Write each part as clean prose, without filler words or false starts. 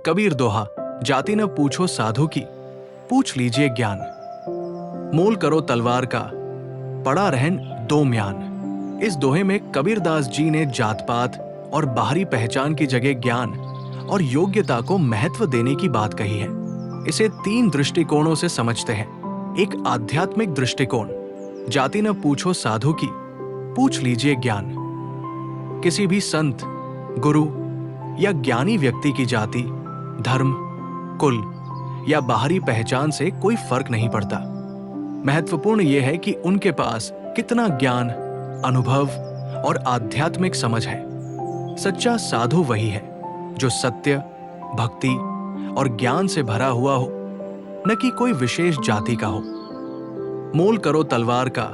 कबीर दोहा, जाति न पूछो साधु की, पूछ लीजिए ज्ञान। मोल करो तलवार का, पड़ा रहन दो म्यान। इस दोहे में कबीरदास जी ने जात पात और बाहरी पहचान की जगह ज्ञान और योग्यता को महत्व देने की बात कही है। इसे 3 दृष्टिकोणों से समझते हैं। एक आध्यात्मिक दृष्टिकोण, जाति न पूछो साधु की, पूछ लीजिए ज्ञान। किसी भी संत, गुरु या ज्ञानी व्यक्ति की जाति, धर्म, कुल या बाहरी पहचान से कोई फर्क नहीं पड़ता। महत्वपूर्ण यह है कि उनके पास कितना ज्ञान, अनुभव और आध्यात्मिक समझ है। सच्चा साधु वही है जो सत्य, भक्ति और ज्ञान से भरा हुआ हो, न कि कोई विशेष जाति का हो। मोल करो तलवार का,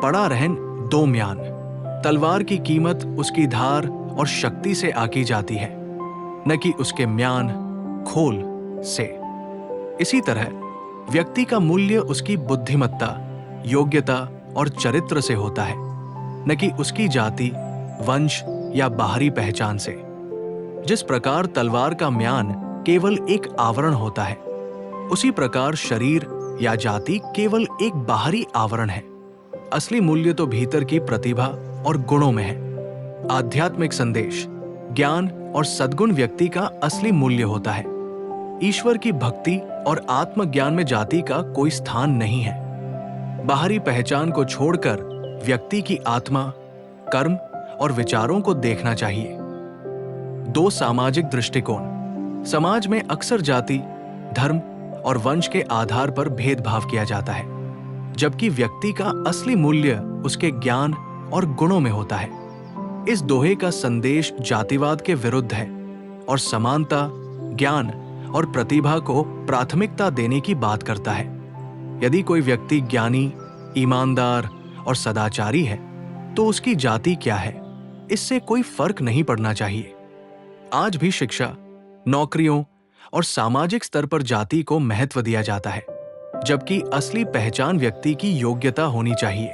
पड़ा रहन दो म्यान। तलवार की कीमत उसकी धार और शक्ति से आकी जाती है, न कि उसके म्यान, खोल से। इसी तरह व्यक्ति का मूल्य उसकी बुद्धिमत्ता, योग्यता और चरित्र से होता है, न कि उसकी जाति, वंश या बाहरी पहचान से। जिस प्रकार तलवार का म्यान केवल एक आवरण होता है, उसी प्रकार शरीर या जाति केवल एक बाहरी आवरण है। असली मूल्य तो भीतर की प्रतिभा और गुणों में है। आध्यात्मिक संदेश, ज्ञान और सद्गुण व्यक्ति का असली मूल्य होता है। ईश्वर की भक्ति और आत्मज्ञान में जाति का कोई स्थान नहीं है। बाहरी पहचान को छोड़कर व्यक्ति की आत्मा, कर्म और विचारों को देखना चाहिए। 2 सामाजिक दृष्टिकोण, समाज में अक्सर जाति, धर्म और वंश के आधार पर भेदभाव किया जाता है, जबकि व्यक्ति का असली मूल्य उसके ज्ञान और गुणों में होता है। इस दोहे का संदेश जातिवाद के विरुद्ध है और समानता, ज्ञान और प्रतिभा को प्राथमिकता देने की बात करता है। यदि कोई व्यक्ति ज्ञानी, ईमानदार और सदाचारी है, तो उसकी जाति क्या है, इससे कोई फर्क नहीं पड़ना चाहिए। आज भी शिक्षा, नौकरियों और सामाजिक स्तर पर जाति को महत्व दिया जाता है, जबकि असली पहचान व्यक्ति की योग्यता होनी चाहिए।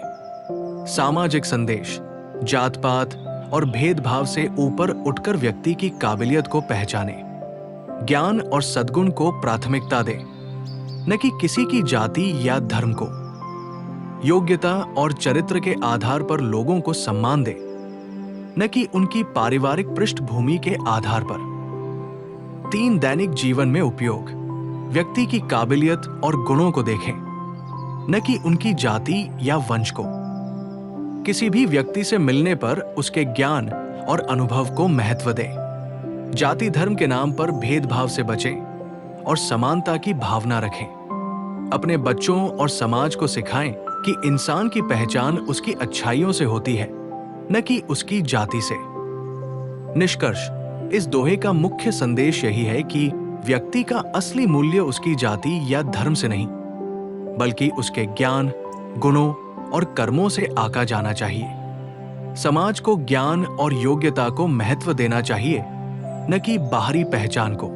सामाजिक संदेश, जात पात और भेदभाव से ऊपर उठकर व्यक्ति की काबिलियत को पहचाने, ज्ञान और सद्गुण को प्राथमिकता दे, न कि किसी की जाति या धर्म को। योग्यता और चरित्र के आधार पर लोगों को सम्मान दे, न कि उनकी पारिवारिक पृष्ठभूमि के आधार पर। 3 दैनिक जीवन में उपयोग, व्यक्ति की काबिलियत और गुणों को देखें, न कि उनकी जाति या वंश को। किसी भी व्यक्ति से मिलने पर उसके ज्ञान और अनुभव को महत्व दें। जाति धर्म के नाम पर भेदभाव से बचें और समानता की भावना रखें। अपने बच्चों और समाज को सिखाएं कि इंसान की पहचान उसकी अच्छाइयों से होती है, न कि उसकी जाति से। निष्कर्ष, इस दोहे का मुख्य संदेश यही है कि व्यक्ति का असली मूल्य उसकी जाति या धर्म से नहीं, बल्कि उसके ज्ञान, गुणों और कर्मों से आका जाना चाहिए। समाज को ज्ञान और योग्यता को महत्व देना चाहिए, न कि बाहरी पहचान को।